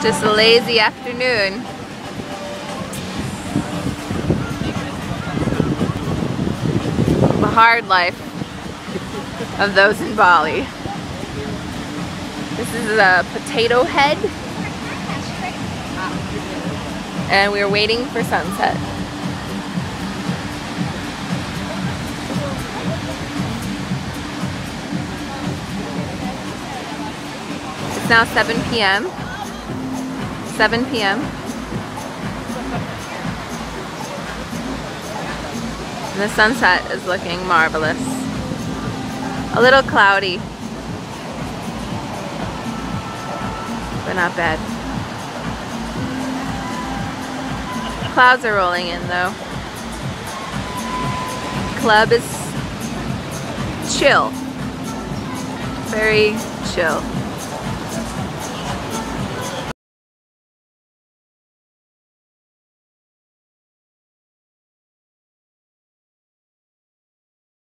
Just a lazy afternoon. The hard life of those in Bali. This is a Potato Head, and we're waiting for sunset. It's now 7 p.m. 7 p.m. And the sunset is looking marvelous. A little cloudy, but not bad. Clouds are rolling in though. Club is chill. Very chill.